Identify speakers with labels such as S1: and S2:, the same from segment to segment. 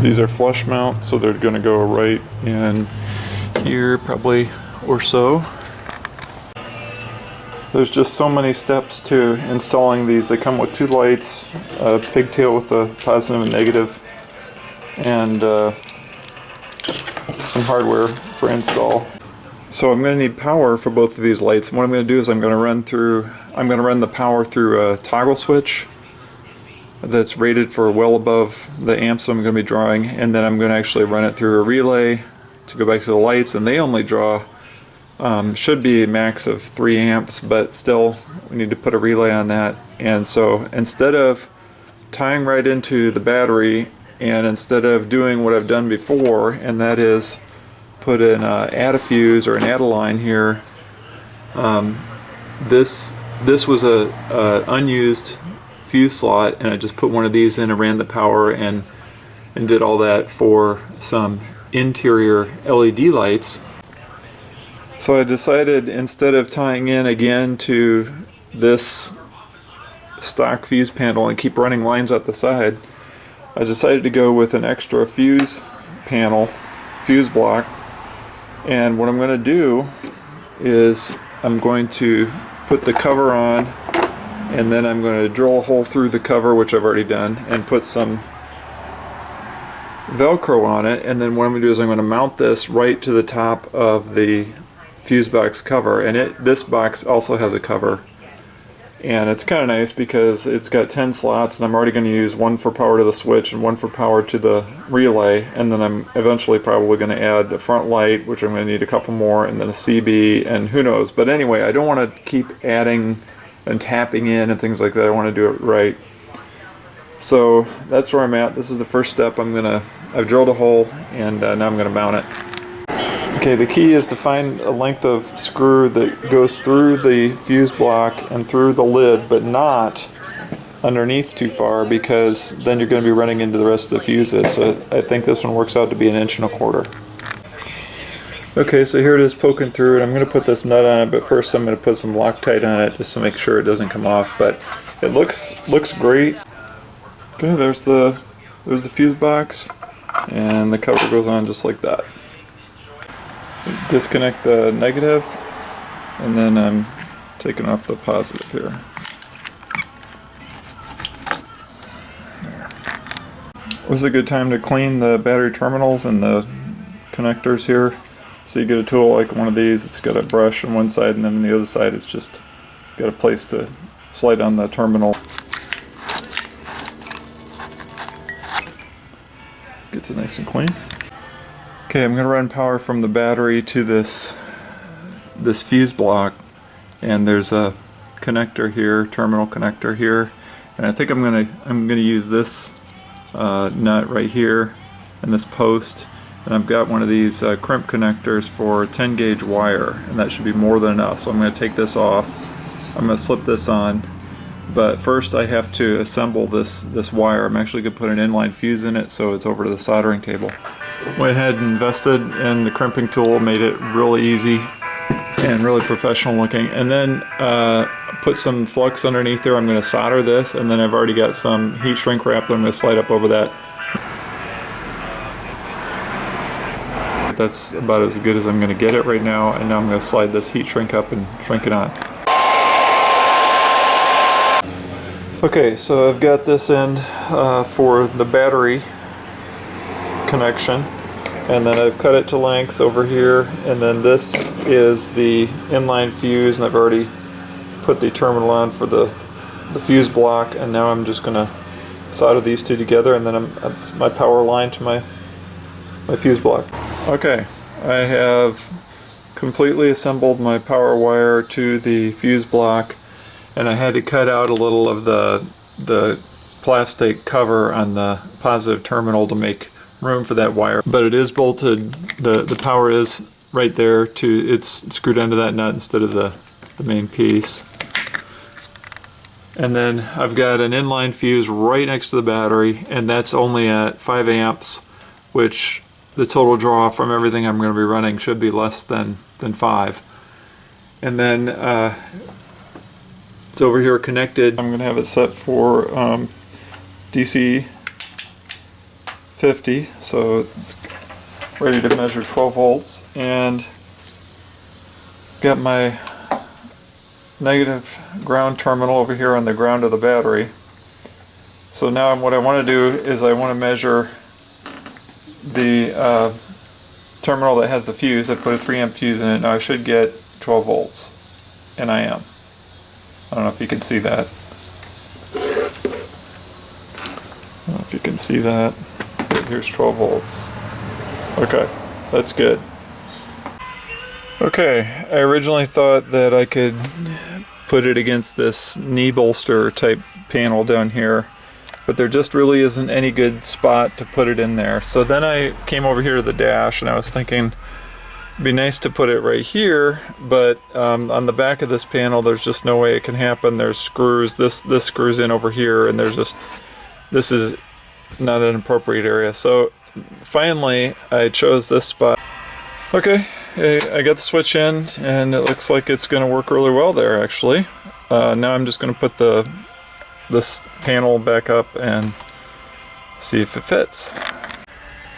S1: These are flush mount, so they're going to go right in here probably or so. There's just so many steps to installing these. They come with two lights, a pigtail with a positive and negative, and some hardware for install. So I'm going to need power for both of these lights. And what I'm going to do is I'm going to run the power through a toggle switch that's rated for well above the amps I'm going to be drawing, and then I'm going to actually run it through a relay to go back to the lights, and they only draw should be a max of 3 amps, but still we need to put a relay on that. And so instead of tying right into the battery, and instead of doing what I've done before, and that is put an add a fuse or an add a line here, this was a unused fuse slot, and I just put one of these in and ran the power and did all that for some interior LED lights. So I decided, instead of tying in again to this stock fuse panel and keep running lines out the side, I decided to go with an extra fuse panel, fuse block, and what I'm going to do is I'm going to put the cover on, and then I'm going to drill a hole through the cover, which I've already done, and put some Velcro on it, and then what I'm going to do is I'm going to mount this right to the top of the fuse box cover. And this box also has a cover, and it's kind of nice because it's got 10 slots, and I'm already going to use one for power to the switch and one for power to the relay, and then I'm eventually probably going to add a front light, which I'm going to need a couple more, and then a CB, and who knows. But anyway, I don't want to keep adding and tapping in and things like that. I want to do it right. So that's where I'm at. This is the first step. I've drilled a hole, and now I'm going to mount it. Okay, the key is to find a length of screw that goes through the fuse block and through the lid, but not underneath too far, because then you're going to be running into the rest of the fuses. So I think this one works out to be 1.25 inches. Okay, so here it is poking through, and I'm going to put this nut on it, but first I'm going to put some Loctite on it just to make sure it doesn't come off. But it looks great. Okay, there's the fuse box, and the cover goes on just like that. Disconnect the negative, and then I'm taking off the positive here. This is a good time to clean the battery terminals and the connectors here. So you get a tool like one of these. It's got a brush on one side, and then on the other side it's just got a place to slide on the terminal. Gets it nice and clean. Okay, I'm going to run power from the battery to this fuse block, and there's a connector here, terminal connector here, and I think I'm going to use this nut right here and this post, and I've got one of these crimp connectors for 10 gauge wire, and that should be more than enough. So I'm going to take this off. I'm going to slip this on, but first I have to assemble this wire. I'm actually going to put an inline fuse in it, so it's over to the soldering table. Went ahead and invested in the crimping tool, made it really easy and really professional looking, and then put some flux underneath there. I'm going to solder this, and then I've already got some heat shrink wrap that I'm going to slide up over that. That's about as good as I'm going to get it right now, and now I'm going to slide this heat shrink up and shrink it on. Okay, so I've got this end for the battery connection, and then I've cut it to length over here, and then this is the inline fuse, and I've already put the terminal on for the fuse block, and now I'm just going to solder these two together, and then that's my power line to my fuse block. Okay, I have completely assembled my power wire to the fuse block, and I had to cut out a little of the plastic cover on the positive terminal to make room for that wire, but it is bolted. The power is right there, it's screwed into that nut instead of the main piece. And then I've got an inline fuse right next to the battery, and that's only at 5 amps, which the total draw from everything I'm going to be running should be less than 5. And then it's over here connected. I'm going to have it set for DC 50, so it's ready to measure 12 volts, and got my negative ground terminal over here on the ground of the battery. So now what I want to do is I want to measure the terminal that has the fuse. I put a 3 amp fuse in it. Now I should get 12 volts, and I am. I don't know if you can see that. I don't know if you can see that. Here's 12 volts. Okay, that's good. Okay, I originally thought that I could put it against this knee bolster type panel down here, but there just really isn't any good spot to put it in there. So then I came over here to the dash and I was thinking it'd be nice to put it right here, but on the back of this panel there's just no way it can happen. There's screws, this screws in over here, and there's just, this is not an appropriate area. So finally I chose this spot. Okay, I got the switch in and it looks like it's going to work really well there actually. Now I'm just going to put this panel back up and see if it fits.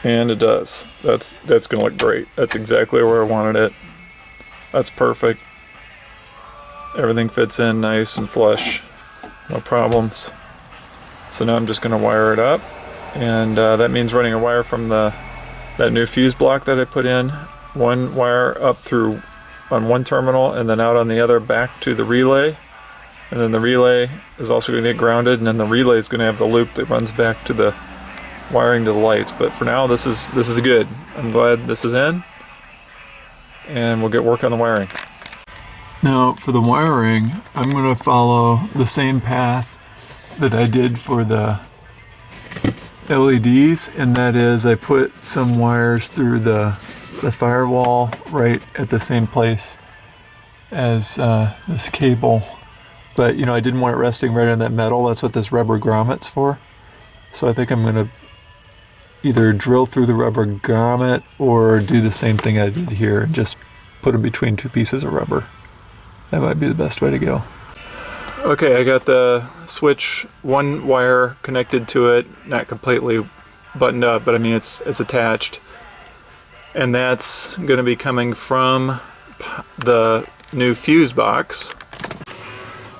S1: And it does. That's going to look great. That's exactly where I wanted it. That's perfect. Everything fits in nice and flush. No problems. So now I'm just going to wire it up. And that means running a wire from that new fuse block that I put in. One wire up through on one terminal and then out on the other back to the relay. And then the relay is also going to get grounded, and then the relay is going to have the loop that runs back to the wiring to the lights. But for now, this is good. I'm glad this is in, and we'll get work on the wiring. Now for the wiring, I'm going to follow the same path that I did for the LEDs, and that is I put some wires through the firewall right at the same place as this cable. But you know, I didn't want it resting right on that metal. That's what this rubber grommet's for. So I think I'm going to either drill through the rubber grommet or do the same thing I did here and just put them between two pieces of rubber. That might be the best way to go. Okay, I got the switch, one wire connected to it, not completely buttoned up, but I mean it's attached. And that's going to be coming from the new fuse box,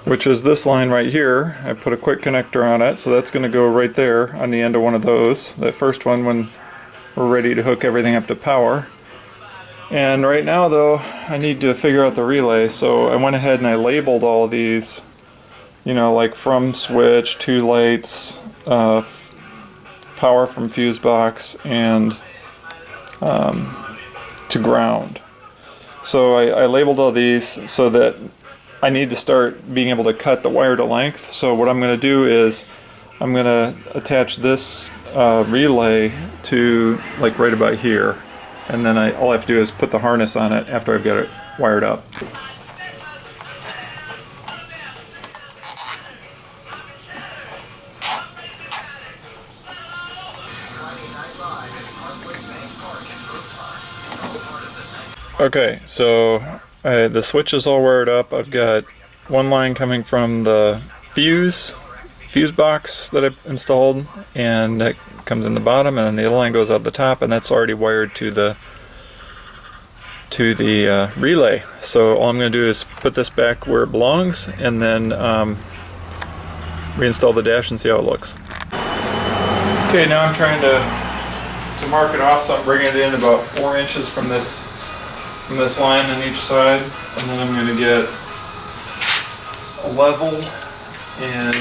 S1: which is this line right here. I put a quick connector on it, so that's going to go right there on the end of one of those. That first one when we're ready to hook everything up to power. And right now though, I need to figure out the relay, so I went ahead and I labeled all of these, you know, like from switch, to lights, power from fuse box, and to ground. So I labeled all these so that I need to start being able to cut the wire to length. So what I'm going to do is I'm going to attach this relay to like right about here, and then all I have to do is put the harness on it after I've got it wired up. Okay, so the switch is all wired up. I've got one line coming from the fuse box that I've installed, and that comes in the bottom, and then the other line goes out the top, and that's already wired to the relay. So all I'm going to do is put this back where it belongs, and then reinstall the dash and see how it looks. Okay, now I'm trying to mark it off, so I'm bringing it in about 4 inches from this line on each side, and then I'm going to get a level and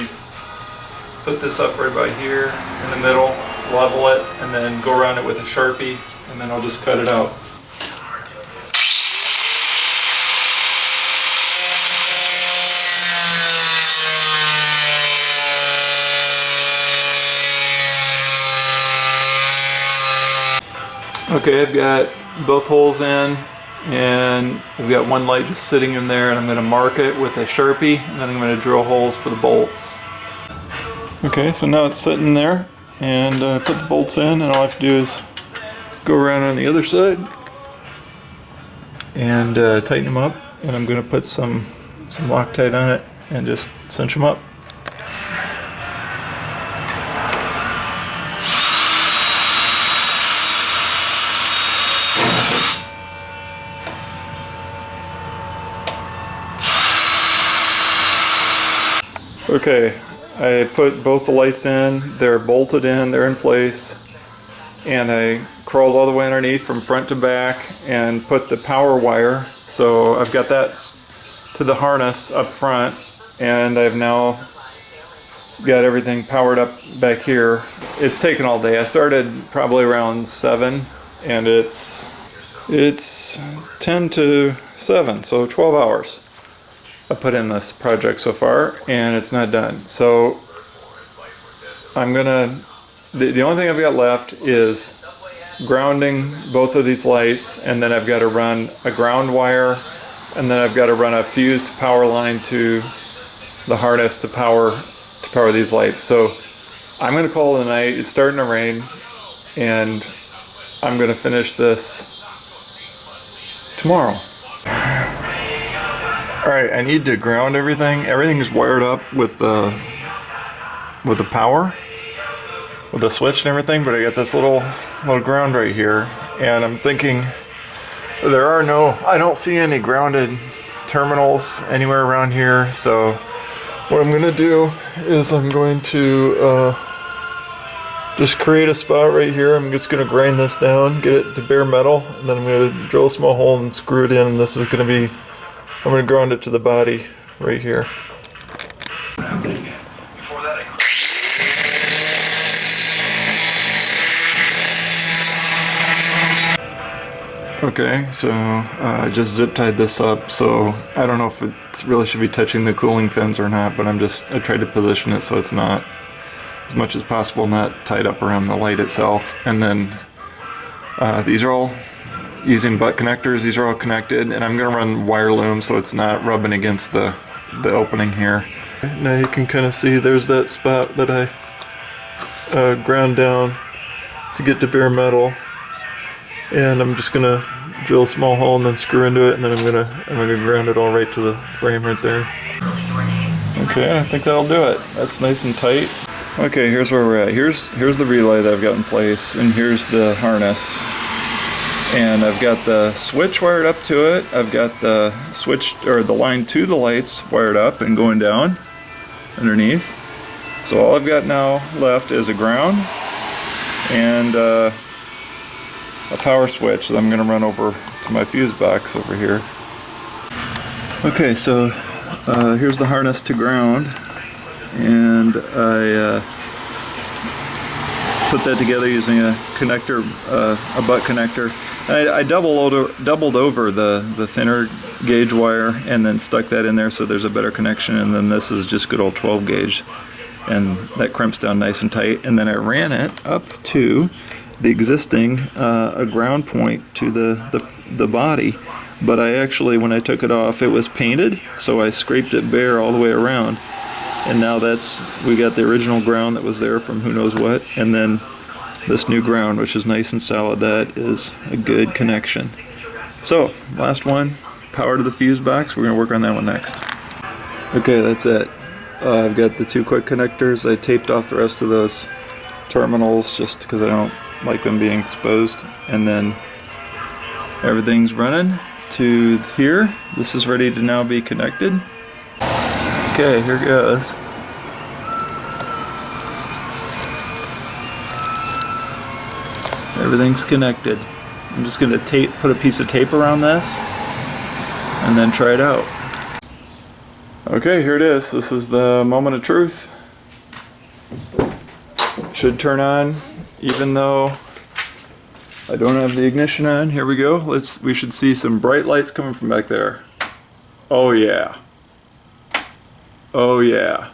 S1: put this up right by here in the middle, level it, and then go around it with a Sharpie, and then I'll just cut it out. Okay, I've got both holes in, and I've got one light just sitting in there, and I'm going to mark it with a Sharpie, and then I'm going to drill holes for the bolts. Okay, so now it's sitting there, and put the bolts in, and all I have to do is go around on the other side and tighten them up, and I'm going to put some Loctite on it and just cinch them up. Okay, I put both the lights in, they're bolted in, they're in place, and I crawled all the way underneath from front to back and put the power wire. So I've got that to the harness up front, and I've now got everything powered up back here. It's taken all day. I started probably around 7, and it's 10 to 7, so 12 hours. I put in this project so far, and it's not done. So I'm gonna, the only thing I've got left is grounding both of these lights, and then I've got to run a ground wire, and then I've got to run a fused power line to the harness to power these lights. So I'm gonna call it a night. It's starting to rain, and I'm gonna finish this tomorrow. Alright, I need to ground everything. Everything is wired up with the power, with the switch and everything, but I got this little ground right here, and I'm thinking I don't see any grounded terminals anywhere around here, so what I'm going to do is I'm going to just create a spot right here. I'm just going to grind this down, get it to bare metal, and then I'm going to drill a small hole and screw it in, and this is going to be, I'm going to ground it to the body right here. Okay, so I just zip tied this up, so I don't know if it really should be touching the cooling fins or not, but I tried to position it so it's not, as much as possible, not tied up around the light itself. And then these are all using butt connectors. These are all connected, and I'm going to run wire loom so it's not rubbing against the opening here. Now you can kind of see there's that spot that I ground down to get to bare metal, and I'm just going to drill a small hole and then screw into it, and then I'm going to ground it all right to the frame right there. Okay, I think that'll do it. That's nice and tight. Okay, here's where we're at. Here's the relay that I've got in place, and here's the harness. And I've got the switch wired up to it. I've got the switch, or the line to the lights, wired up and going down underneath. So all I've got now left is a ground and a power switch that I'm going to run over to my fuse box over here. Okay, so here's the harness to ground, and I put that together using a connector, a butt connector. I doubled over the thinner gauge wire and then stuck that in there so there's a better connection, and then this is just good old 12 gauge, and that crimps down nice and tight. And then I ran it up to the existing a ground point to the body, but I actually, when I took it off, it was painted, so I scraped it bare all the way around, and now we got the original ground that was there from who knows what, and then this new ground, which is nice and solid. That is a good connection. So last one, power to the fuse box. We're going to work on that one next. Okay, that's it. I've got the 2 quick connectors. I taped off the rest of those terminals just because I don't like them being exposed, and then everything's running to here. This is ready to now be connected. Okay, here goes. Everything's connected. I'm just going to put a piece of tape around this and then try it out. Okay, here it is. This is the moment of truth. Should turn on even though I don't have the ignition on. Here we go. We should see some bright lights coming from back there. Oh yeah. Oh yeah.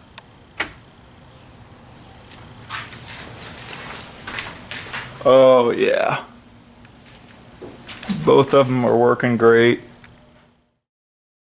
S1: Oh yeah. Both of them are working great.